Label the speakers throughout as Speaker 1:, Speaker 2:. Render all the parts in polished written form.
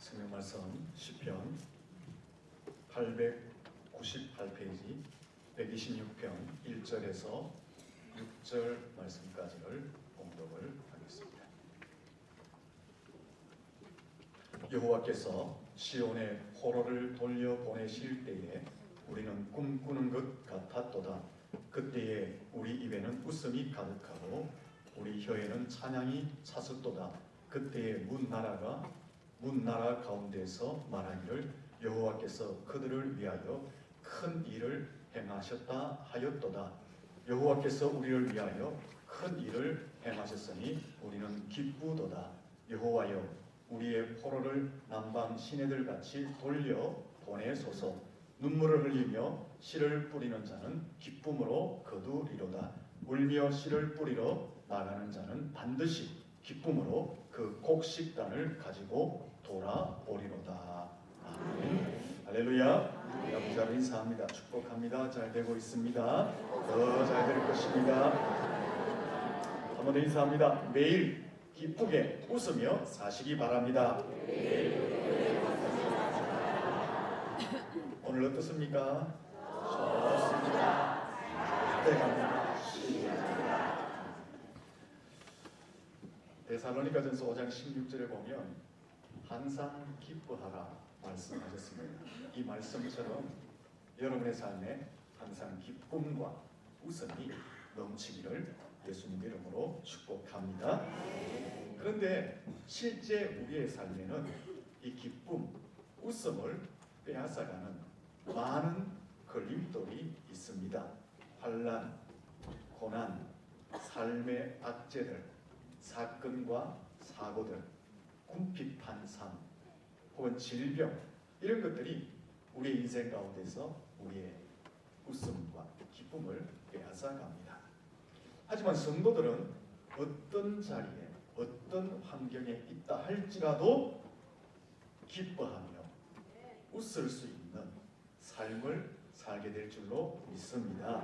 Speaker 1: 성경 말씀 시편 898페이지 126편 1절에서 6절 말씀까지를 봉독을 하겠습니다. 여호와께서 시온에 포로를 돌려 보내실 때에 우리는 꿈꾸는 것 같았도다. 그때에 우리 입에는 웃음이 가득하고 우리 혀에는 찬양이 찼었도다. 그때에 문 나라 가운데서 말하기를 여호와께서 그들을 위하여 큰 일을 행하셨다 하였도다. 여호와께서 우리를 위하여 큰 일을 행하셨으니 우리는 기쁘도다. 여호와여, 우리의 포로를 남방 시내들 같이 돌려 보내소서. 눈물을 흘리며 씨를 뿌리는 자는 기쁨으로 거두리로다. 울며 씨를 뿌리러 나가는 자는 반드시 기쁨으로 그 곡식단을 가지고 돌아오리로다. 아멘. 할렐루야. 아버지를 인사합니다. 축복합니다. 잘 되고 있습니다. 더 잘 될 것입니다. 한번 더 인사합니다. 매일 기쁘게 웃으며 사시기 바랍니다. 오늘 어떻습니까? 좋습니다. 네, 갑니다. 데살로니가전서 5장 16절에 보면 항상 기뻐하라 말씀하셨습니다. 이 말씀처럼 여러분의 삶에 항상 기쁨과 웃음이 넘치기를 예수님 이름으로 축복합니다. 그런데 실제 우리의 삶에는 이 기쁨, 웃음을 빼앗아가는 많은 걸림돌이 있습니다. 환난, 고난, 삶의 악재들, 사건과 사고들, 궁핍한 삶, 혹은 질병, 이런 것들이 우리의 인생 가운데서 우리의 웃음과 기쁨을 빼앗아갑니다. 하지만 성도들은 어떤 자리에, 어떤 환경에 있다 할지라도 기뻐하며 웃을 수 있는 삶을 살게 될 줄로 믿습니다.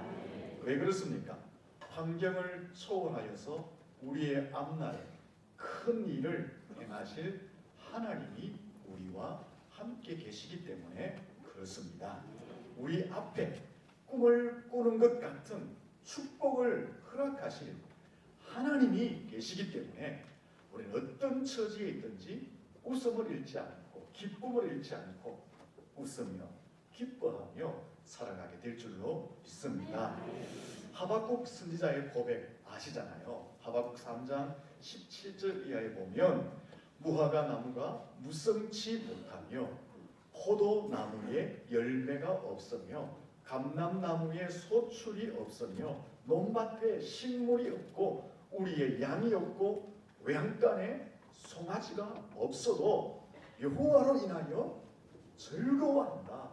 Speaker 1: 왜 그렇습니까? 환경을 초월하여서 우리의 앞날에 큰 일을 행하실 하나님이 우리와 함께 계시기 때문에 그렇습니다. 우리 앞에 꿈을 꾸는 것 같은 축복을 허락하실 하나님이 계시기 때문에 우리는 어떤 처지에 있든지 웃음을 잃지 않고 기쁨을 잃지 않고 웃으며 기뻐하며 살아가게 될 줄로 믿습니다. 하박국 선지자의 고백 아시잖아요. 하박국 3장 17절 이하에 보면 무화과 나무가 무성치 못하며 포도나무에 열매가 없으며 감람나무에 소출이 없으며 논밭에 식물이 없고 우리의 양이 없고 외양간에 송아지가 없어도 여호와로 인하여 즐거워한다.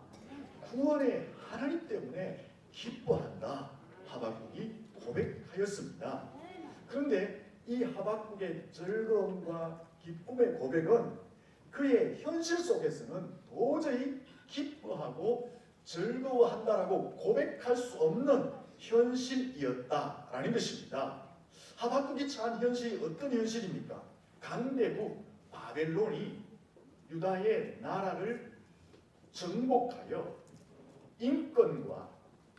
Speaker 1: 구원의 하나님 때문에 기뻐한다. 하박국이 고백하였습니다. 그런데 이 하박국의 즐거움과 기쁨의 고백은 그의 현실 속에서는 도저히 기뻐하고 즐거워한다라고 고백할 수 없는 현실이었다라는 것입니다. 하박국이 처한 현실이 어떤 현실입니까? 강대국 바벨론이 유다의 나라를 정복하여 인권과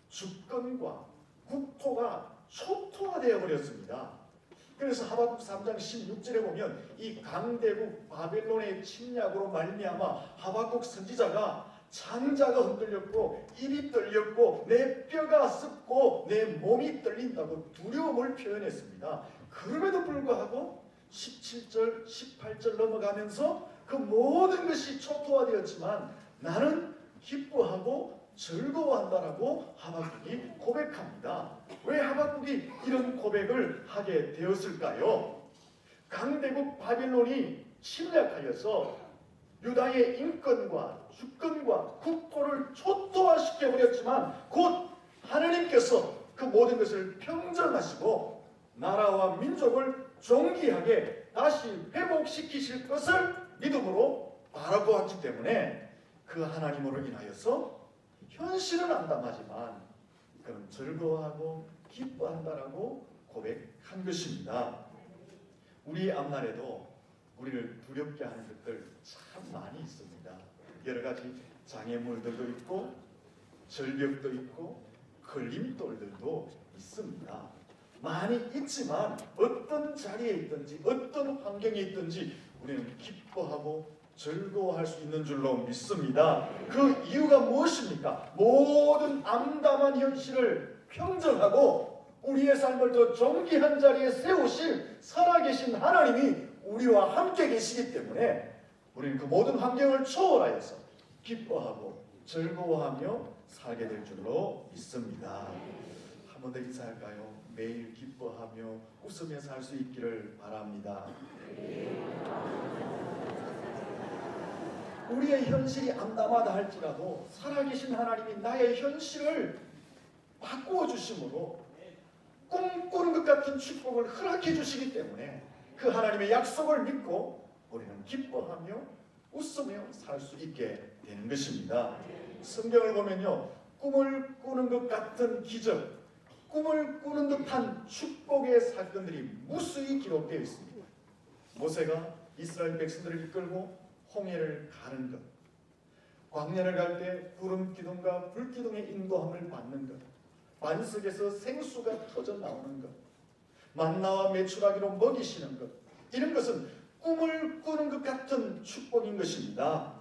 Speaker 1: 주권과 국토가 초토화되어 버렸습니다. 그래서 하박국 3장 16절에 보면 이 강대국 바벨론의 침략으로 말미암아 하박국 선지자가 창자가 흔들렸고 입이 떨렸고 내 뼈가 썩고 내 몸이 떨린다고 두려움을 표현했습니다. 그럼에도 불구하고 17절, 18절 넘어가면서 그 모든 것이 초토화되었지만 나는 기뻐하고 즐거워한다라고 하박국이 고백합니다. 왜 하박국이 이런 고백을 하게 되었을까요? 강대국 바벨론이 침략하여서 유다의 인권과 주권과 국토를 초토화시켜버렸지만 곧 하나님께서 그 모든 것을 평정하시고 나라와 민족을 존귀하게 다시 회복시키실 것을 믿음으로 바라보았기 때문에 그 하나님으로 인하여서 현실은 암담하지만 그는 즐거워하고 기뻐한다라고 고백한 것입니다. 우리 앞날에도 우리를 두렵게 하는 것들 참 많이 있습니다. 여러 가지 장애물들도 있고 절벽도 있고 걸림돌들도 있습니다. 많이 있지만 어떤 자리에 있든지 어떤 환경에 있든지 우리는 기뻐하고 즐거워할 수 있는 줄로 믿습니다. 그 이유가 무엇입니까? 모든 암담한 현실을 평정하고 우리의 삶을 더 존귀한 자리에 세우실 살아계신 하나님이 우리와 함께 계시기 때문에 우리는 그 모든 환경을 초월하여서 기뻐하고 즐거워하며 살게 될 줄로 믿습니다. 한 번 더 인사할까요? 매일 기뻐하며 웃으며 살 수 있기를 바랍니다. 우리의 현실이 암담하다 할지라도 살아계신 하나님이 나의 현실을 바꾸어 주심으로 꿈꾸는 것 같은 축복을 허락해 주시기 때문에 그 하나님의 약속을 믿고 우리는 기뻐하며 웃으며 살 수 있게 되는 것입니다. 성경을 보면요, 꿈을 꾸는 것 같은 기적, 꿈을 꾸는 듯한 축복의 사건들이 무수히 기록되어 있습니다. 모세가 이스라엘 백성들을 이끌고 홍해를 가는 것, 광야를 갈 때 구름 기둥과 불 기둥의 인도함을 받는 것, 반석에서 생수가 터져 나오는 것, 만나와 메추라기로 먹이시는 것, 이런 것은 꿈을 꾸는 것 같은 축복인 것입니다.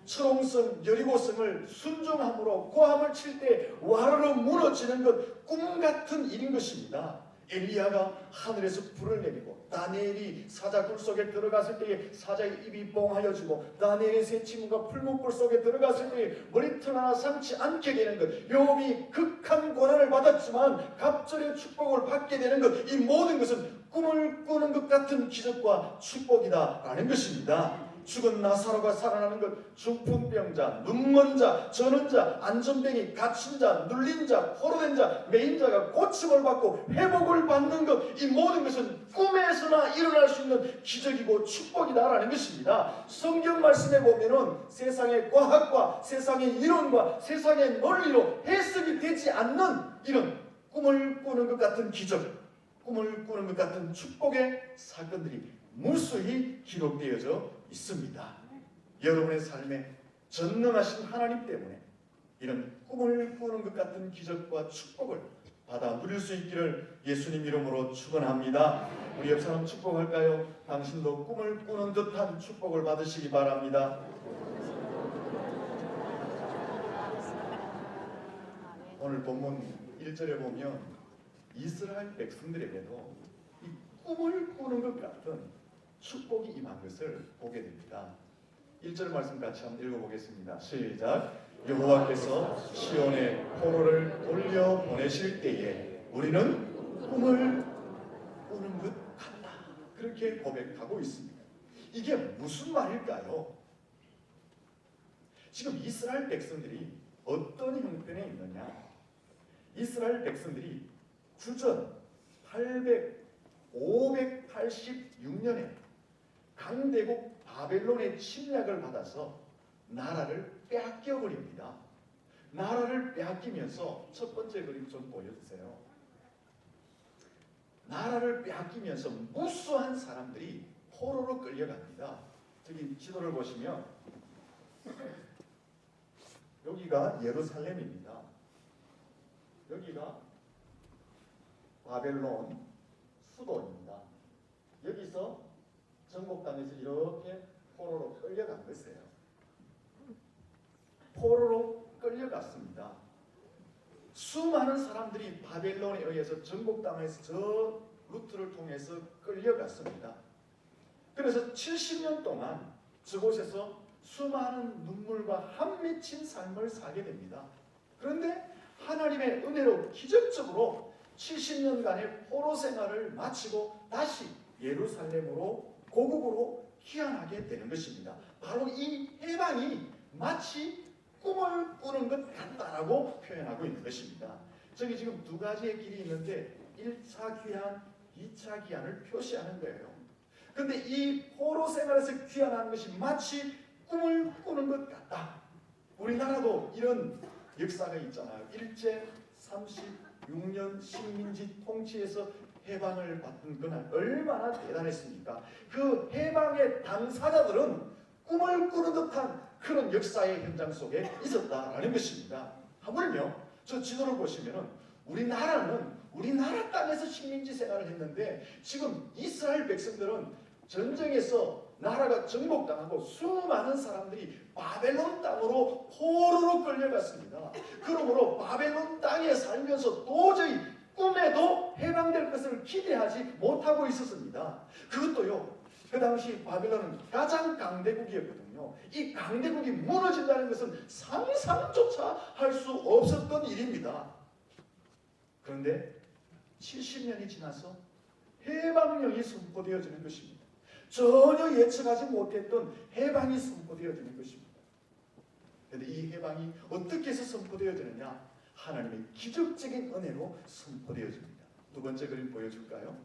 Speaker 1: 철옹성 여리고성을 순종함으로 고함을 칠 때 와르르 무너지는 것, 꿈 같은 일인 것입니다. 엘리야가 하늘에서 불을 내리고 다니엘이 사자 굴 속에 들어갔을 때에 사자의 입이 뻥하여지고 다니엘의 새 친구가 풀무불 속에 들어갔을 때에 머리털 하나 상치 않게 되는 것, 욥이 극한 고난을 받았지만 갑절의 축복을 받게 되는 것, 이 모든 것은 꿈을 꾸는 것 같은 기적과 축복이다라는 것입니다. 죽은 나사로가 살아나는 것, 중풍병자, 눈먼 자, 저는 자, 안전병이, 갇힌 자, 눌린 자, 포로된 자, 매인 자가 고침을 받고 회복을 받는 것, 이 모든 것은 꿈에서나 일어날 수 있는 기적이고 축복이다라는 것입니다. 성경 말씀에 보면은 세상의 과학과 세상의 이론과 세상의 논리로 해석이 되지 않는 이런 꿈을 꾸는 것 같은 기적, 꿈을 꾸는 것 같은 축복의 사건들이 무수히 기록되어져 있습니다. 여러분의 삶에 전능하신 하나님 때문에 이런 꿈을 꾸는 것 같은 기적과 축복을 받아 누릴 수 있기를 예수님 이름으로 축원합니다. 우리 옆 사람 축복할까요? 당신도 꿈을 꾸는 듯한 축복을 받으시기 바랍니다. 오늘 본문 1절에 보면 이스라엘 백성들에게도 이 꿈을 꾸는 것 같은 축복이 임한 것을 보게 됩니다. 1절 말씀 같이 한번 읽어보겠습니다. 시작. 여호와께서 시온에 포로를 돌려 보내실 때에 우리는 꿈을 꾸는 것 같다. 그렇게 고백하고 있습니다. 이게 무슨 말일까요? 지금 이스라엘 백성들이 어떤 형편에 있느냐? 이스라엘 백성들이 주전 586년에 강대국 바벨론의 침략을 받아서 나라를 빼앗겨버립니다. 나라를 빼앗기면서 첫 번째 그림 좀 보여주세요. 나라를 빼앗기면서 무수한 사람들이 포로로 끌려갑니다. 저기 지도를 보시면 여기가 예루살렘입니다. 여기가 바벨론 수도입니다. 여기서 정복당에서 이렇게 포로로 끌려간 것이에요. 포로로 끌려갔습니다. 수많은 사람들이 바벨론에 의해서 정복당에서 저 루트를 통해서 끌려갔습니다. 그래서 70년 동안 저곳에서 수많은 눈물과 한 맺힌 삶을 살게 됩니다. 그런데 하나님의 은혜로 기적적으로 70년간의 포로 생활을 마치고 다시 예루살렘으로 고국으로 귀환하게 되는 것입니다. 바로 이 해방이 마치 꿈을 꾸는 것 같다라고 표현하고 있는 것입니다. 저기 지금 두 가지의 길이 있는데 1차 귀환, 2차 귀환을 표시하는 거예요. 그런데 이 포로 생활에서 귀환하는 것이 마치 꿈을 꾸는 것 같다. 우리나라도 이런 역사가 있잖아요. 일제 36년 식민지 통치에서 해방을 받은 그날 얼마나 대단했습니까? 그 해방의 당사자들은 꿈을 꾸는 듯한 그런 역사의 현장 속에 있었다라는 것입니다. 하물며 저 지도를 보시면은 우리나라는 우리나라 땅에서 식민지 생활을 했는데 지금 이스라엘 백성들은 전쟁에서 나라가 정복당하고 수많은 사람들이 바벨론 땅으로 포로로 끌려갔습니다. 그러므로 바벨론 땅에 살면서 도저히 꿈에도 해방될 것을 기대하지 못하고 있었습니다. 그것도요, 그 당시 바벨론은 가장 강대국이었거든요. 이 강대국이 무너진다는 것은 상상조차 할 수 없었던 일입니다. 그런데 70년이 지나서 해방령이 선포되어지는 것입니다. 전혀 예측하지 못했던 해방이 선포되어지는 것입니다. 그런데 이 해방이 어떻게 해서 선포되어지느냐? 하나님의 기적적인 은혜로 선포되어집니다. 두 번째 그림 보여줄까요?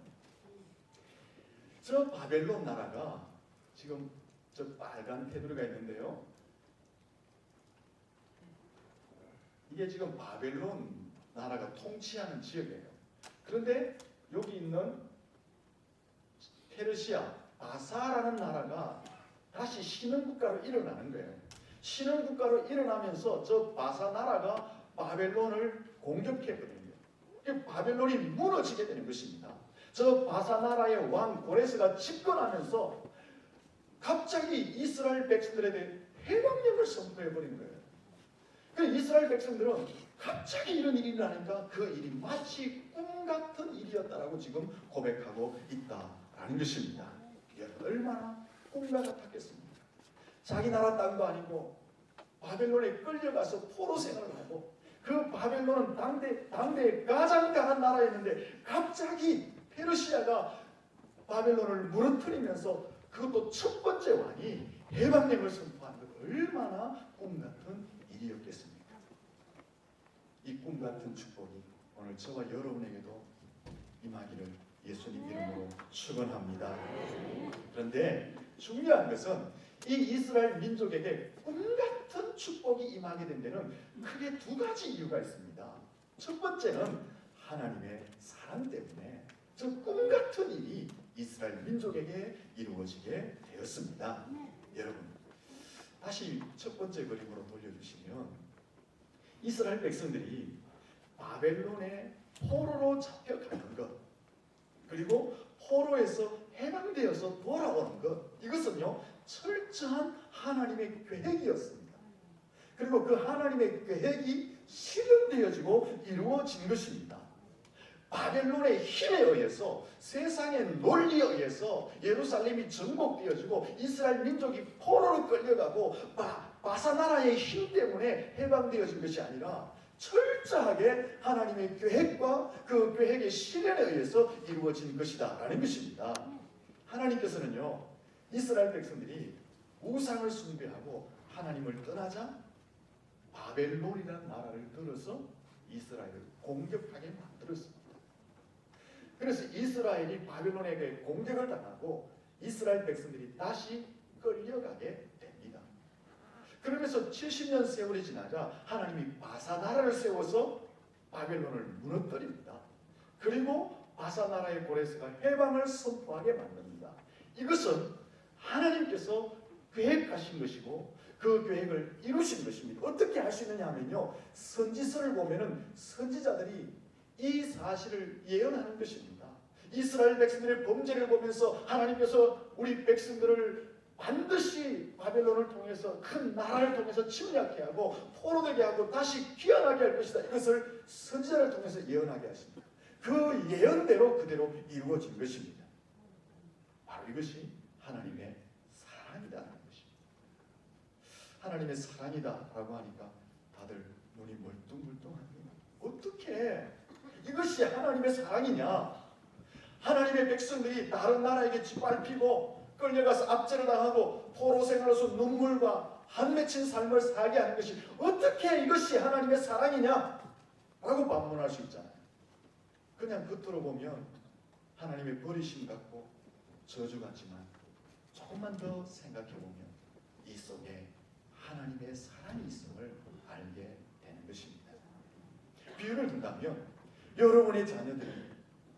Speaker 1: 저 바벨론 나라가 지금 저 빨간 테두리가 있는데요. 이게 지금 바벨론 나라가 통치하는 지역이에요. 그런데 여기 있는 페르시아, 바사라는 나라가 다시 신흥국가로 일어나는 거예요. 신흥국가로 일어나면서 저 바사 나라가 바벨론을 공격했거든요. 바벨론이 무너지게 되는 것입니다. 저 바사 나라의 왕 고레스가 집권하면서 갑자기 이스라엘 백성들에 대해 해방령을 선포해버린 거예요. 그 이스라엘 백성들은 갑자기 이런 일이 일어나니까 그 일이 마치 꿈 같은 일이었다라고 지금 고백하고 있다라는 것입니다. 얼마나 꿈과 같았겠습니까? 자기 나라 땅도 아니고 바벨론에 끌려가서 포로 생활을 하고 그 바벨론은 당대의 가장 강한 나라였는데 갑자기 페르시아가 바벨론을 무너뜨리면서 그것도 첫 번째 왕이 해방령을 선포한 것 얼마나 꿈 같은 일이었겠습니까? 이 꿈 같은 축복이 오늘 저와 여러분에게도 임하기를 예수님 이름으로 축원합니다. 그런데 중요한 것은 이 이스라엘 민족에게 꿈 같은 축복이 임하게 된 데는 크게 두 가지 이유가 있습니다. 첫 번째는 하나님의 사랑 때문에 저 꿈 같은 일이 이스라엘 민족에게 이루어지게 되었습니다. 여러분, 다시 첫 번째 그림으로 돌려주시면 이스라엘 백성들이 바벨론의 포로로 잡혀가는 것, 그리고 포로에서 해방되어서 돌아오는 것, 이것은요 철저한 하나님의 계획이었습니다. 그리고 그 하나님의 계획이 실현되어지고 이루어진 것입니다. 바벨론의 힘에 의해서, 세상의 논리에 의해서 예루살렘이 정복되어지고 이스라엘 민족이 포로로 끌려가고 바사 나라의 힘 때문에 해방되어진 것이 아니라 철저하게 하나님의 계획과 그 계획의 실현에 의해서 이루어진 것이다 라는 것입니다. 하나님께서는요 이스라엘 백성들이 우상을 숭배하고 하나님을 떠나자 바벨론이라는 나라를 들어서 이스라엘을 공격하게 만들었습니다. 그래서 이스라엘이 바벨론에게 공격을 당하고 이스라엘 백성들이 다시 끌려가게 됩니다. 그러면서 70년 세월이 지나자 하나님이 바사 나라를 세워서 바벨론을 무너뜨립니다. 그리고 바사 나라의 고레스가 해방을 선포하게 만듭니다. 이것은 하나님께서 계획하신 것이고 그 계획을 이루신 것입니다. 어떻게 할 수 있느냐 하면요, 선지서를 보면은 선지자들이 이 사실을 예언하는 것입니다. 이스라엘 백성들의 범죄를 보면서 하나님께서 우리 백성들을 반드시 바벨론을 통해서 큰 나라를 통해서 침략케 하고 포로되게 하고 다시 귀환하게 할 것이다. 이것을 선지자를 통해서 예언하게 하십니다. 그 예언대로 그대로 이루어진 것입니다. 바로 이것이 하나님의 사랑이다라는 것입니다. 하나님의 사랑이다라고 하니까 다들 눈이 멀뚱멀뚱합니다. 어떻게 이것이 하나님의 사랑이냐? 하나님의 백성들이 다른 나라에게 짓밟히고 끌려가서 압제를 당하고 포로 생활로서 눈물과 한 맺힌 삶을 살게 하는 것이 어떻게 이것이 하나님의 사랑이냐? 라고 반문할 수 있잖아요. 그냥 겉으로 보면 하나님의 버리심 같고 저주 같지만 조금만 더 생각해 보면 이 속에 하나님의 사랑이 있음을 알게 되는 것입니다. 비유를 든다면 여러분의 자녀들이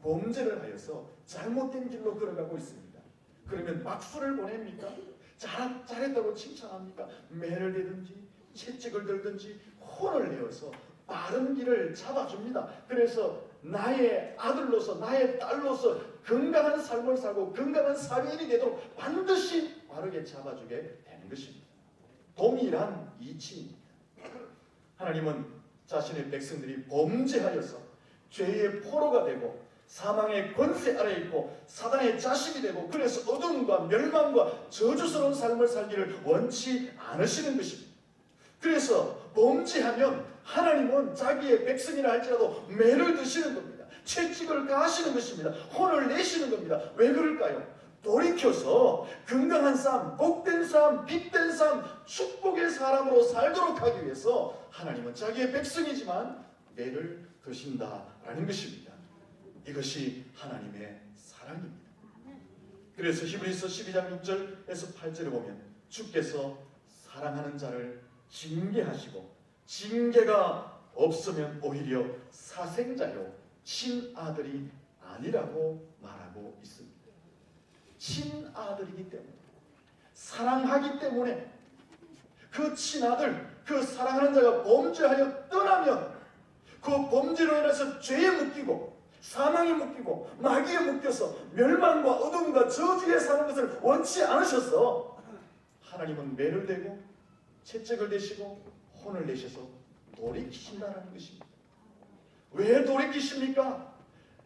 Speaker 1: 범죄를 하여서 잘못된 길로 걸어가고 있습니다. 그러면 박수를 보냅니까? 잘했다고 칭찬합니까? 매를 대든지 채찍을 들든지 혼을 내어서 바른 길을 잡아줍니다. 그래서 나의 아들로서 나의 딸로서 건강한 삶을 살고 건강한 사회인이 되도록 반드시 바르게 잡아주게 되는 것입니다. 동일한 이치입니다. 하나님은 자신의 백성들이 범죄하여서 죄의 포로가 되고 사망의 권세 아래에 있고 사단의 자식이 되고 그래서 어둠과 멸망과 저주스러운 삶을 살기를 원치 않으시는 것입니다. 그래서 범죄하면 하나님은 자기의 백성이라 할지라도 매를 드시는 겁니다. 채찍을 가하시는 것입니다. 혼을 내시는 겁니다. 왜 그럴까요? 돌이켜서 건강한 삶, 복된 삶, 빛된 삶, 축복의 사람으로 살도록 하기 위해서 하나님은 자기의 백성이지만 매를 드신다라는 것입니다. 이것이 하나님의 사랑입니다. 그래서 히브리서 12장 6절에서 8절에 보면 주께서 사랑하는 자를 징계하시고 징계가 없으면 오히려 사생자요 친아들이 아니라고 말하고 있습니다. 친아들이기 때문에 사랑하기 때문에 그 친아들 그 사랑하는 자가 범죄하여 떠나면 그 범죄로 인해서 죄에 묶이고 사망에 묶이고 마귀에 묶여서 멸망과 어둠과 저주에 사는 것을 원치 않으셔서 하나님은 매를 대고 채찍을 대시고 혼을 내셔서 돌이키신다는 것입니다. 왜 돌이키십니까?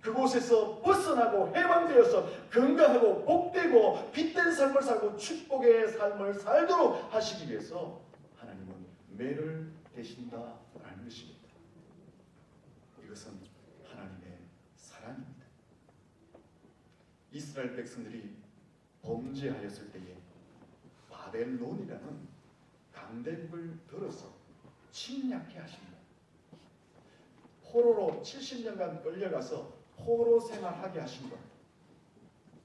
Speaker 1: 그곳에서 벗어나고 해방되어서 건강하고 복되고 빛된 삶을 살고 축복의 삶을 살도록 하시기 위해서 하나님은 매를 대신다라는 것입니다. 이것은 하나님의 사랑입니다. 이스라엘 백성들이 범죄하였을 때에 바벨론이라는 강대국을 들어서 침략해 하십니다. 포로로 70년간 끌려가서 포로 생활하게 하신 것.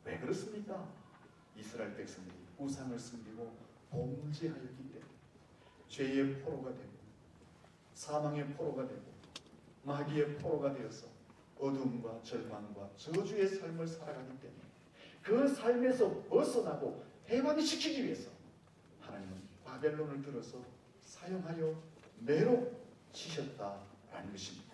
Speaker 1: 왜 그렇습니까? 이스라엘 백성들이 우상을 섬기고 범죄하였기 때문에 죄의 포로가 되고 사망의 포로가 되고 마귀의 포로가 되어서 어둠과 절망과 저주의 삶을 살아가기 때문에 그 삶에서 벗어나고 해방이 시키기 위해서 하나님은 바벨론을 들어서 사용하여 매로 치셨다라는 것입니다.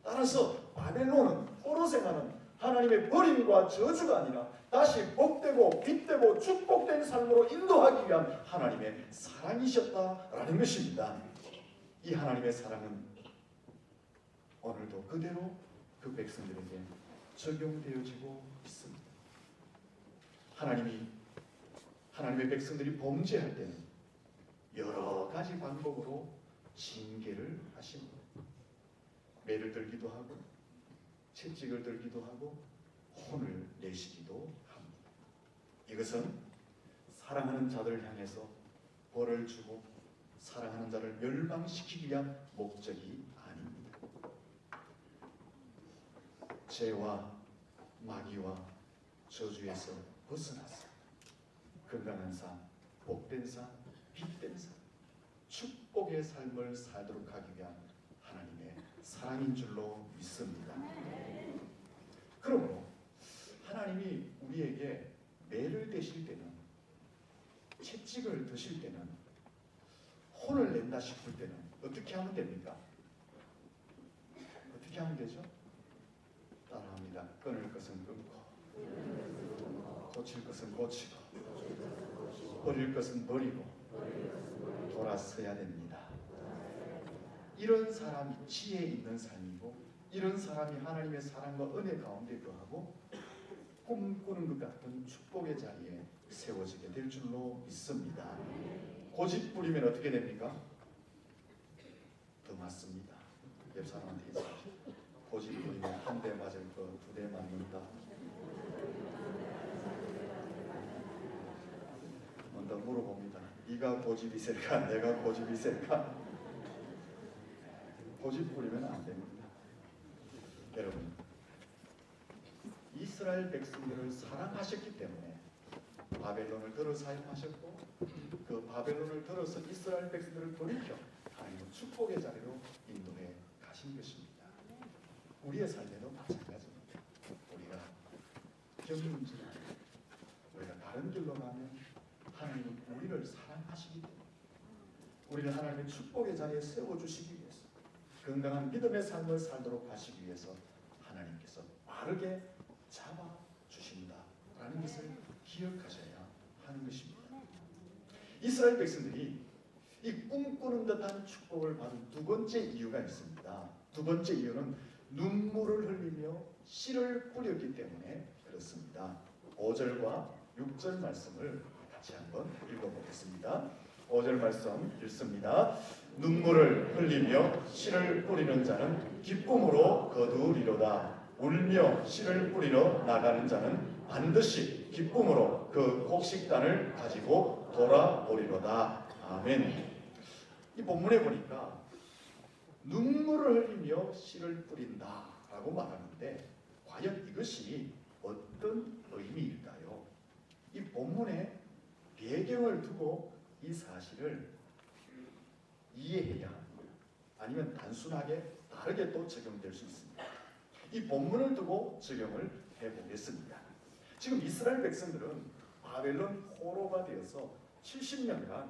Speaker 1: 따라서 바벨론은 포로 생활은 하나님의 버림과 저주가 아니라 다시 복되고 빛되고 축복된 삶으로 인도하기 위한 하나님의 사랑이셨다라는 것입니다. 이 하나님의 사랑은 오늘도 그대로 그 백성들에게 적용되어지고 있습니다. 하나님의 백성들이 범죄할 때는 여러 가지 방법으로 징계를 하십니다. 매를 들기도 하고 채찍을 들기도 하고 혼을 내시기도 합니다. 이것은 사랑하는 자들을 향해서 벌을 주고 사랑하는 자를 멸망시키기 위한 목적이 아닙니다. 죄와 마귀와 저주에서 벗어나서 건강한 삶, 복된 삶, 빛된 삶, 축복의 삶을 살도록 하기 위한 하나님의 사랑인 줄로 믿습니다. 그러므로 하나님이 우리에게 매를 대실 때는, 채찍을 드실 때는, 혼을 낸다 싶을 때는 어떻게 하면 됩니까? 어떻게 하면 되죠? 따라합니다. 끊을 것은 끊고, 고칠 것은 고치고, 버릴 것은 버리고 돌아서야 됩니다. 이런 사람이 지혜 있는 삶이고, 이런 사람이 하나님의 사랑과 은혜 가운데 거하고 꿈꾸는 것 같은 축복의 자리에 세워지게 될 줄로 믿습니다. 고집 부리면 어떻게 됩니까? 더 맞습니다. 옆 사람한테 얘기하십시오. 고집 부리면 한 대 맞을 거 두 대 맞는다. 먼저 물어봅니다. 네가 고집이 셀까? 내가 고집이 셀까? 고집 부리면 안 됩니다. 여러분, 이스라엘 백성들을 사랑하셨기 때문에 바벨론을 들어 사용하셨고, 그 바벨론을 들어서 이스라엘 백성들을 돌이켜 하나님은 축복의 자리로 인도해 가신 것입니다. 우리의 삶에도 마찬가지입니다. 경륜지라. 우리가 다른 길로 가면 하나님은 우리를 사랑하시기 때문에 우리를 하나님의 축복의 자리에 세워주시기 위해서 건강한 믿음의 삶을 살도록 하시기 위해서 하나님께서 빠르게 잡아주신다라는 것을 기억하셔야 하는 것입니다. 이스라엘 백성들이 이 꿈꾸는 듯한 축복을 받은 두 번째 이유가 있습니다. 두 번째 이유는 눈물을 흘리며 씨를 뿌렸기 때문에 그렇습니다. 5절과 6절 말씀을 같이 한번 읽어보겠습니다. 5절 말씀 읽습니다. 눈물을 흘리며 씨를 뿌리는 자는 기쁨으로 거두리로다. 울며 씨를 뿌리러 나가는 자는 반드시 기쁨으로 그 곡식단을 가지고 돌아오리로다. 아멘. 이 본문에 보니까 눈물을 흘리며 씨를 뿌린다라고 말하는데 과연 이것이 어떤 의미일까요? 이 본문의 배경을 두고 이 사실을 이해해야 합니다. 아니면 단순하게 다르게 또 적용될 수 있습니다. 이 본문을 두고 적용을 해보겠습니다. 지금 이스라엘 백성들은 바벨론 포로가 되어서 70년간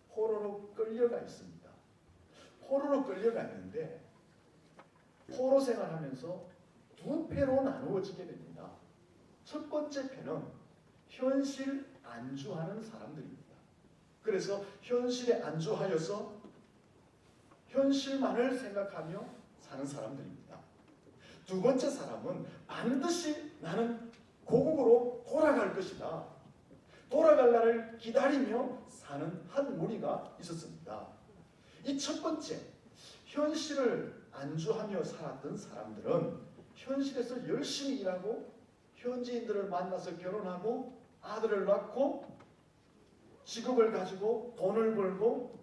Speaker 1: 포로로 끌려가 있습니다. 포로로 끌려가 있는데 포로 생활하면서 두 패로 나누어지게 됩니다. 첫 번째 패는 현실 안주하는 사람들입니다. 그래서 현실에 안주하여서 현실만을 생각하며 사는 사람들입니다. 두 번째 사람은 반드시 나는 고국으로 돌아갈 것이다. 돌아갈 날을 기다리며 사는 한 무리가 있었습니다. 이 첫 번째, 현실을 안주하며 살았던 사람들은 현실에서 열심히 일하고 현지인들을 만나서 결혼하고 아들을 낳고 직업을 가지고 돈을 벌고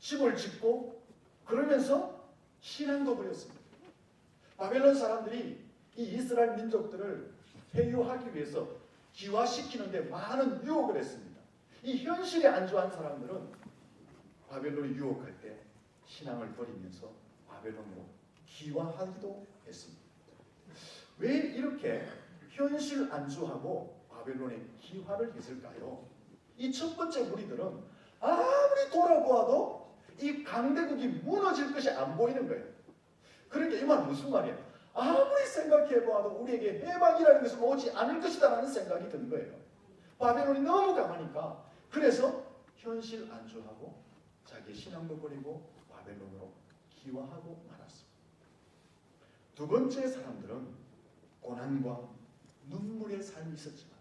Speaker 1: 집을 짓고 그러면서 신앙도 부렸습니다. 바벨론 사람들이 이 이스라엘 민족들을 회유하기 위해서 기화시키는데 많은 유혹을 했습니다. 이 현실에 안주한 사람들은 바벨론이 유혹할 때 신앙을 버리면서 바벨론으로 기화하기도 했습니다. 왜 이렇게 현실 안주하고 바벨론에 기화를 했을까요? 이 첫 번째 무리들은 아무리 돌아보아도 이 강대국이 무너질 것이 안 보이는 거예요. 그러니까 이 말은 무슨 말이에요? 아무리 생각해보아도 우리에게 해방이라는 것은 오지 않을 것이다라는 생각이 든 거예요. 바벨론이 너무 강하니까. 그래서 현실 안주하고 자기의 신앙도 버리고 바벨론으로 기화하고 말았습니다. 두 번째 사람들은 고난과 눈물의 삶이 있었지만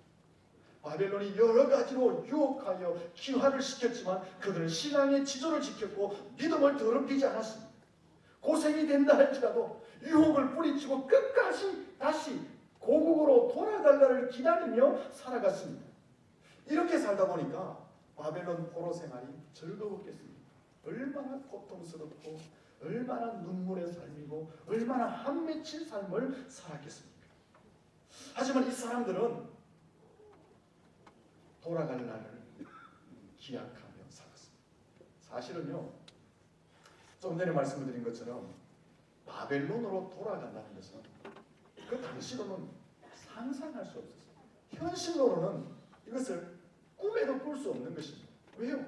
Speaker 1: 바벨론이 여러 가지로 유혹하여 기화를 시켰지만 그들은 신앙의 지조를 지켰고 믿음을 더럽히지 않았습니다. 고생이 된다 할지라도 유혹을 뿌리치고 끝까지 다시 고국으로 돌아갈 날을 기다리며 살아갔습니다. 이렇게 살다 보니까 바벨론 포로 생활이 즐거웠겠습니까? 얼마나 고통스럽고 얼마나 눈물의 삶이고 얼마나 한 맺힌 삶을 살았겠습니까? 하지만 이 사람들은 돌아갈 날을 기약하며 살았습니다. 사실은요, 좀 전에 말씀을 드린 것처럼 바벨론으로 돌아간다는 것은 그 당시로는 상상할 수 없었어요. 현실로는 이것을 꿈에도 꿀 수 없는 것입니다. 왜요?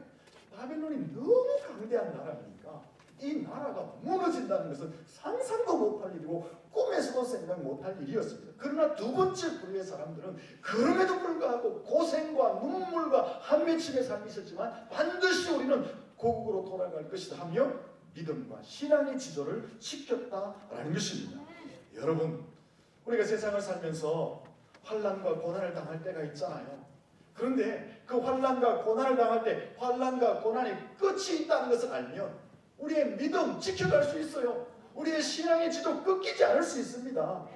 Speaker 1: 바벨론이 너무 강대한 나라니까 이 나라가 무너진다는 것은 상상도 못할 일이고 꿈에서도 생각 못할 일이었습니다. 그러나 두 번째 부류의 사람들은 그럼에도 불구하고 고생과 눈물과 한맺힘의 삶이 있었지만 반드시 우리는 고국으로 돌아갈 것이다 하며 믿음과 신앙의 지조를 지켰다라는 것입니다. 여러분, 우리가 세상을 살면서 환난과 고난을 당할 때가 있잖아요. 그런데 그 환난과 고난을 당할 때 환난과 고난의 끝이 있다는 것을 알면 우리의 믿음 지켜갈 수 있어요. 우리의 신앙의 지도 끊기지 않을 수 있습니다.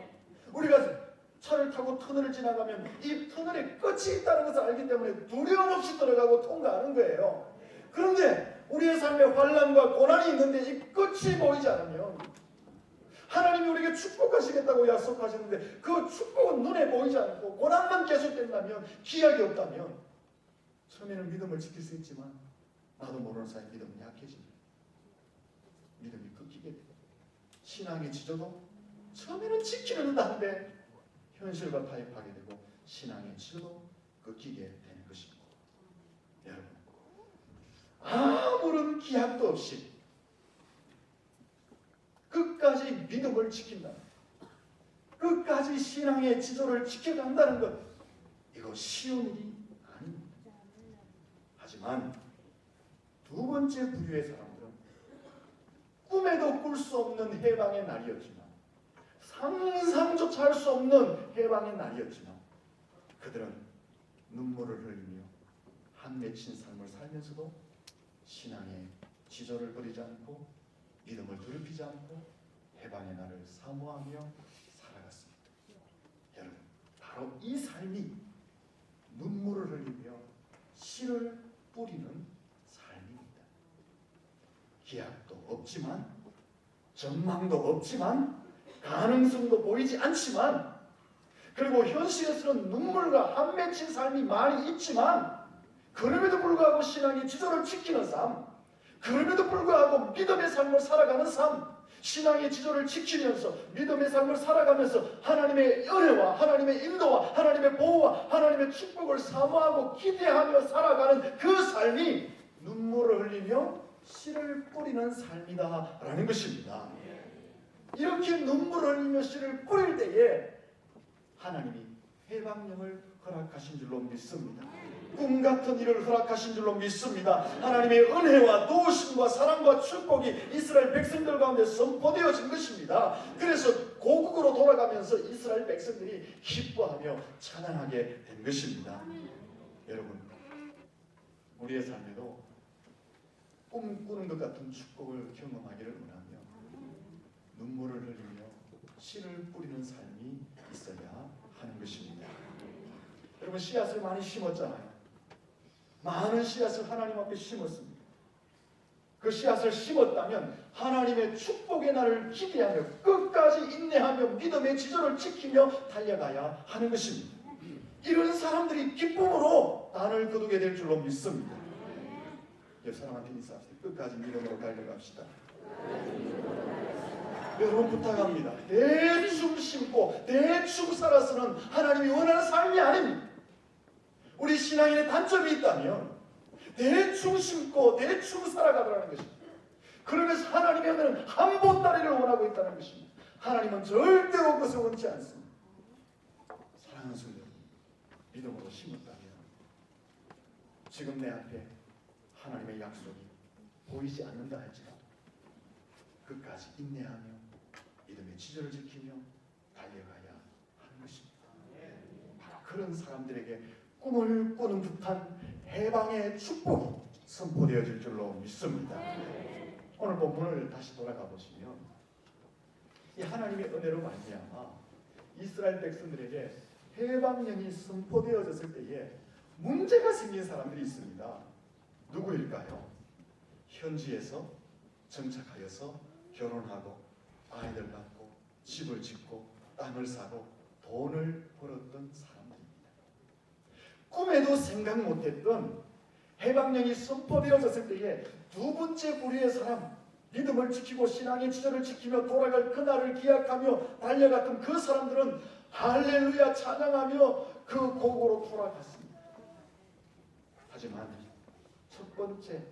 Speaker 1: 우리가 차를 타고 터널을 지나가면 이 터널에 끝이 있다는 것을 알기 때문에 두려움 없이 들어가고 통과하는 거예요. 그런데 우리의 삶에 환난과 고난이 있는데 이 끝이 보이지 않으면 하나님이 우리에게 축복하시겠다고 약속하셨는데 그 축복은 눈에 보이지 않고 고난만 계속된다면 기약이 없다면 처음에는 믿음을 지킬 수 있지만 나도 모르는 사이 믿음이 약해집니다. 믿음이 끊기게 되고 신앙의 지조도 처음에는 지키려는 하는데 현실과 타협하게 되고 신앙의 지도 끊기게 되는 것입니다. 여러분, 아무런 기약도 없이 끝까지 믿음을 지킨다, 끝까지 신앙의 지도를 지켜간다는 것, 이거 쉬운 일이 아닙니다. 하지만 두 번째 부류의 사람들은 꿈에도 꿀 수 없는 해방의 날이었지만, 상상조차 할 수 없는 해방의 날이었지만, 그들은 눈물을 흘리며 한 맺힌 삶을 살면서도 신앙의 지조를 버리지 않고 믿음을 더럽히지 않고 해방의 날을 사모하며 살아갔습니다. 여러분, 바로 이 삶이 눈물을 흘리며 씨를 뿌리는 삶입니다. 기약도 없지만, 전망도 없지만, 가능성도 보이지 않지만, 그리고 현실에서는 눈물과 한 맺힌 삶이 많이 있지만, 그럼에도 불구하고 신앙의 지조를 지키는 삶, 그럼에도 불구하고 믿음의 삶을 살아가는 삶, 신앙의 지조를 지키면서 믿음의 삶을 살아가면서 하나님의 은혜와 하나님의 인도와 하나님의 보호와 하나님의 축복을 사모하고 기대하며 살아가는 그 삶이 눈물을 흘리며 씨를 뿌리는 삶이다라는 것입니다. 이렇게 눈물을 흘리며 씨를 뿌릴 때에 하나님이 해방령을 허락하신 줄로 믿습니다. 꿈같은 일을 허락하신 줄로 믿습니다. 하나님의 은혜와 도우심과 사랑과 축복이 이스라엘 백성들 가운데 선포되어진 것입니다. 그래서 고국으로 돌아가면서 이스라엘 백성들이 기뻐하며 찬양하게 된 것입니다. 여러분, 우리의 삶에도 꿈꾸는 것 같은 축복을 경험하기를 원하며 눈물을 흘리며 씨를 뿌리는 삶이 있어야 하는 것입니다. 여러분, 씨앗을 많이 심었잖아요. 많은 씨앗을 하나님 앞에 심었습니다. 그 씨앗을 심었다면 하나님의 축복의 날을 기대하며 끝까지 인내하며 믿음의 지조를 지키며 달려가야 하는 것입니다. 이런 사람들이 기쁨으로 단을 거두게 될 줄로 믿습니다. 옆 사람한테 인사하세요. 끝까지 믿음으로 달려갑시다. 여러분, 부탁합니다. 대충 심고 대충 살아서는 하나님이 원하는 삶이 아닙니다. 우리 신앙인의 단점이 있다면 대충 심고 대충 살아가더라는 것입니다. 그러면서 하나님의 은혜는 한 보따리를 원하고 있다는 것입니다. 하나님은 절대로 그것을 원치 않습니다. 사랑하는 성도 여러분, 믿음으로 심었다면 지금 내 앞에 하나님의 약속이 보이지 않는다 할지라도 끝까지 인내하며 믿음의 지조를 지키며 달려가야 하는 것입니다. 바로 그런 사람들에게 꿈을 꾸는 듯한 해방의 축복이 선포되어질 줄로 믿습니다. 오늘 본문을 다시 돌아가 보시면 이 하나님의 은혜로 말미암아 이스라엘 백성들에게 해방령이 선포되어졌을 때에 문제가 생긴 사람들이 있습니다. 누구일까요? 현지에서 정착하여서 결혼하고 아이들 낳고 집을 짓고 땅을 사고 돈을 벌었던 사람들입니다. 꿈에도 생각 못했던 해방령이 선포되어졌을 때에 두 번째 부류의 사람, 믿음을 지키고 신앙의 지조를 지키며 돌아갈 그날을 기약하며 달려갔던 그 사람들은 할렐루야 찬양하며 그 고국으로 돌아갔습니다. 하지만 첫 번째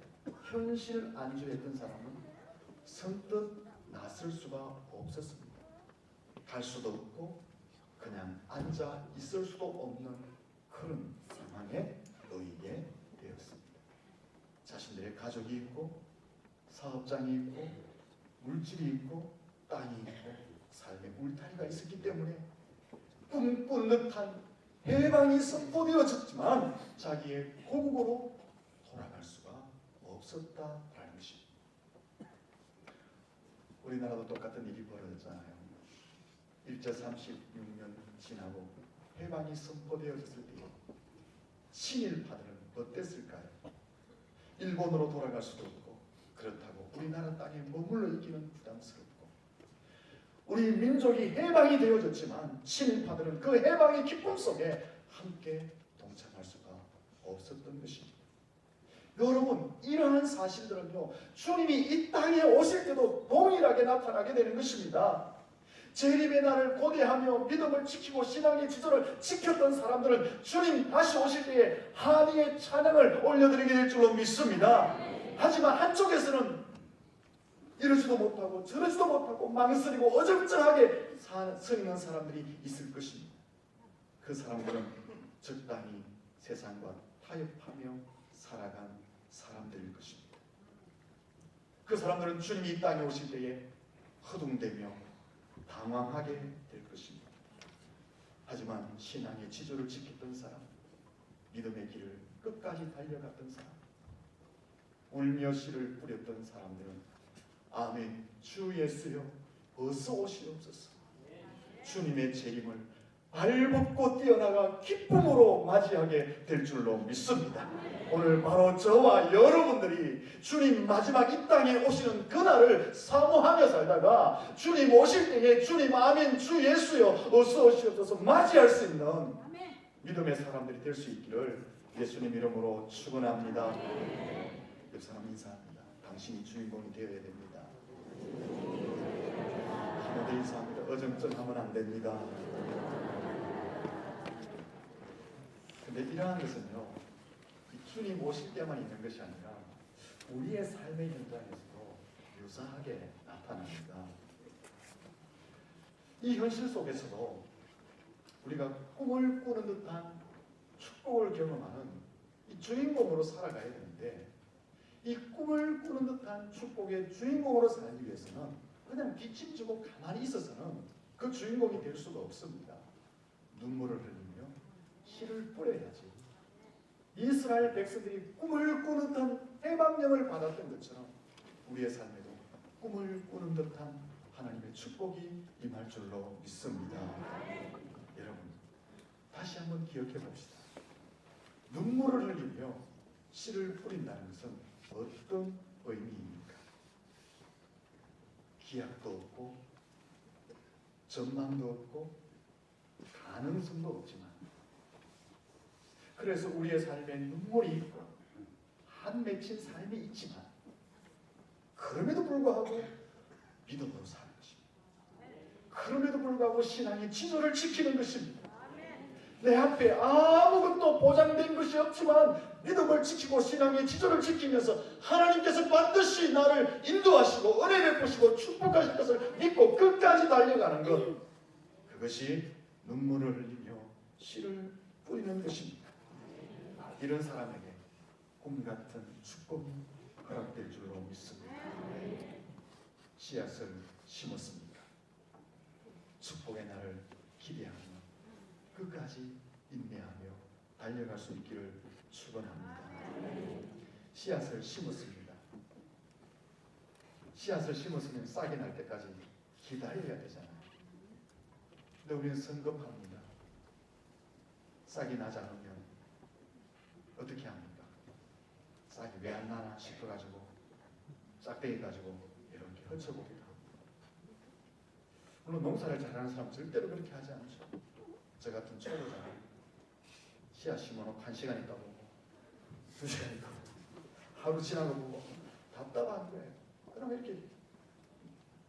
Speaker 1: 현실 안주했던 사람은 선뜻 나설 수가 없었습니다. 갈 수도 없고 그냥 앉아 있을 수도 없는 그런 상황에 놓이게 되었습니다. 자신들의 가족이 있고 사업장이 있고 물질이 있고 땅이 있고 삶의 울타리가 있었기 때문에 꿈꾼 듯한 해방이 선포되어졌지만 자기의 고국으로 돌아갈 수가 없었다라는 것입니다. 우리나라도 똑같은 일이 벌어졌잖아요. 일제 36년 지나고 해방이 선포되어졌을 때 친일파들은 어땠을까요? 일본으로 돌아갈 수도 없고 그렇다고 우리나라 땅에 머물러 있기는 부담스럽고 우리 민족이 해방이 되어졌지만 친일파들은 그 해방의 기쁨 속에 함께 동참할 수가 없었던 것입니다. 여러분, 이러한 사실들은요 주님이 이 땅에 오실 때도 동일하게 나타나게 되는 것입니다. 재림의 날을 고대하며 믿음을 지키고 신앙의 지조를 지켰던 사람들은 주님 다시 오실 때에 한이의 찬양을 올려드리게 될 줄로 믿습니다. 하지만 한쪽에서는 이러지도 못하고 저러지도 못하고 망설이고 어정쩡하게 서 있는 사람들이 있을 것입니다. 그 사람들은 적당히 세상과 타협하며 살아간 사람들일 것입니다. 그 사람들은 주님이 이 땅에 오실 때에 허둥대며 당황하게 될 것입니다. 하지만 신앙의 지조를 지켰던 사람, 믿음의 길을 끝까지 달려갔던 사람, 울며 씨를 뿌렸던 사람들은 아멘, 주 예수여 어서 오시옵소서. 주님의 재림을 발벗고 뛰어나가 기쁨으로 맞이하게 될 줄로 믿습니다. 오늘 바로 저와 여러분들이 주님 마지막 이 땅에 오시는 그날을 사모하며 살다가 주님 오실 때에 주님 아멘 주 예수여 어서 오시옵소서 맞이할 수 있는 믿음의 사람들이 될 수 있기를 예수님 이름으로 축원합니다. 옆 사람 인사합니다. 당신이 주인공이 되어야 됩니다. 하나님께 인사합니다. 어정쩡하면 안 됩니다. 근데 이러한 것은요, 주님 오실 때만 있는 것이 아니라 우리의 삶의 현장에서도 유사하게 나타납니다. 이 현실 속에서도 우리가 꿈을 꾸는 듯한 축복을 경험하는 이 주인공으로 살아가야 되는데, 이 꿈을 꾸는 듯한 축복의 주인공으로 살기 위해서는 그냥 기침지고 가만히 있어서는 그 주인공이 될 수가 없습니다. 눈물을 흘리며 씨를 뿌려야지. 이스라엘 백성들이 꿈을 꾸는 듯한 해방령을 받았던 것처럼 우리의 삶에도 꿈을 꾸는 듯한 하나님의 축복이 임할 줄로 믿습니다. 여러분, 다시 한번 기억해 봅시다. 눈물을 흘리며 씨를 뿌린다는 것은 어떤 의미입니까? 기약도 없고 전망도 없고 가능성도 없지만, 그래서 우리의 삶에 눈물이 있고 한 맺힌 삶이 있지만 그럼에도 불구하고 믿음으로 사는 것입니다. 그럼에도 불구하고 신앙의 지조를 지키는 것입니다. 내 앞에 아무것도 보장된 것이 없지만 믿음을 지키고 신앙의 지조를 지키면서 하나님께서 반드시 나를 인도하시고 은혜 베푸시고 축복하실 것을 믿고 끝까지 달려가는 것, 그것이 눈물을 흘리며 씨를 뿌리는 것입니다. 이런 사람에게 꿈같은 축복이 허락될 줄로 믿습니다. 씨앗을 심었습니까? 축복의 날을 기대하며 끝까지 인내하며 달려갈 수 있기를 축원합니다. 씨앗을 심었습니다. 씨앗을 심었으면 싹이 날 때까지 기다려야 되잖아요. 근데 우리는 성급합니다. 싹이 나지 않으면 어떻게 합니까? 싹이 왜 안 나나 싶어가지고 싹대기 가지고 이렇게 헐쳐봅니다. 물론 농사를 잘하는 사람 절대로 그렇게 하지 않죠. 저 같은 초보자는 씨앗 심어놓고 1시간 있다 보고 2시간 있다 보고 하루 지나고 보고 답답한 거예요. 그럼 이렇게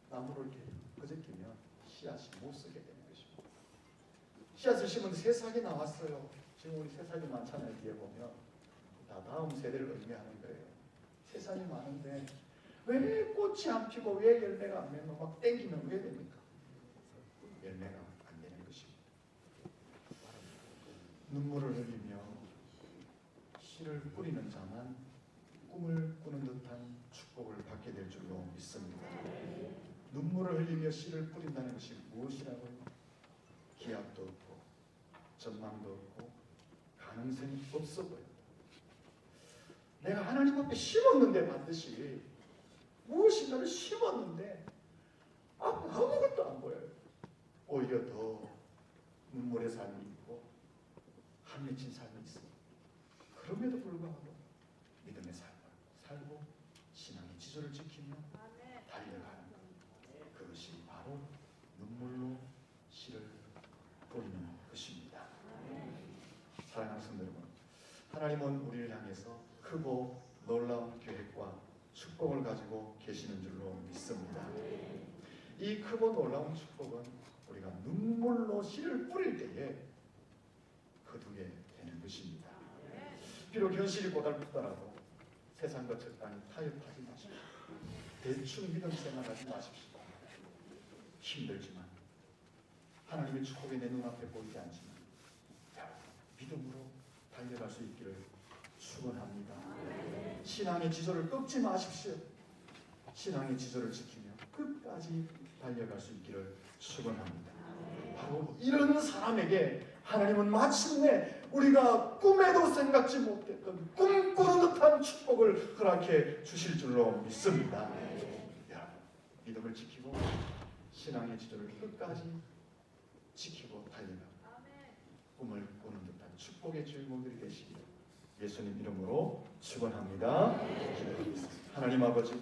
Speaker 1: 나무를 이렇게 거저끼면 씨앗이 못 쓰게 되는 것입니다. 씨앗을 심었는데 새싹이 나왔어요. 지금 우리 새싹이 많잖아요. 뒤에 보면 다 다음 세대를 의미하는 거예요. 새싹이 많은데 왜 꽃이 안 피고 왜 열매가 안 맺고 막 땡기면 왜 됩니까? 열매가 안 되는 것입니다. 눈물을 흘리며 씨를 뿌리는 자만 꿈을 꾸는 듯한 축복을 받게 될 줄로 믿습니다. 눈물을 흘리며 씨를 뿌린다는 것이 무엇이라고요? 기약도 없고 전망도 없고 가능성이 없어 보여요. 내가 하나님 앞에 심었는데 반드시 무엇인가를 심었는데 아무것도 안 보여요. 오히려 더 눈물의 삶이 있고 한 맺힌 삶이 있습니다. 그럼에도 불구하고 믿음의 삶을 살고 신앙의 지조를 지키며 달려가는 것, 그것이 바로 눈물로 씨를 뿌리는 것입니다. 사랑하는 성도 여러분, 하나님은 우리를 향해서 크고 놀라운 계획과 축복을 가지고 계시는 줄로 믿습니다. 이 크고 놀라운 축복은 우리가 눈물로 씨를 뿌릴 때에 거두게 되는 것입니다. 비록 현실이 고달프더라도 세상과 적당히 타협하지 마십시오. 대충 믿음 생활하지 마십시오. 힘들지만 하나님의 축복이 내 눈앞에 보이지 않지만 믿음으로 달려갈 수 있기를 축원합니다. 신앙의 지조를 꺾지 마십시오. 신앙의 지조를 지키며 끝까지 달려갈 수 있기를 축원합니다. 바로 이런 사람에게 하나님은 마침내 우리가 꿈에도 생각지 못했던 꿈꾸는 듯한 축복을 허락해 주실 줄로 믿습니다. 여러분, 믿음을 지키고 신앙의 지조를 끝까지 지키고 달려가 꿈을 꾸는 듯한 축복의 주인공들이 되시기를 예수님 이름으로 축원합니다. 하나님 아버지,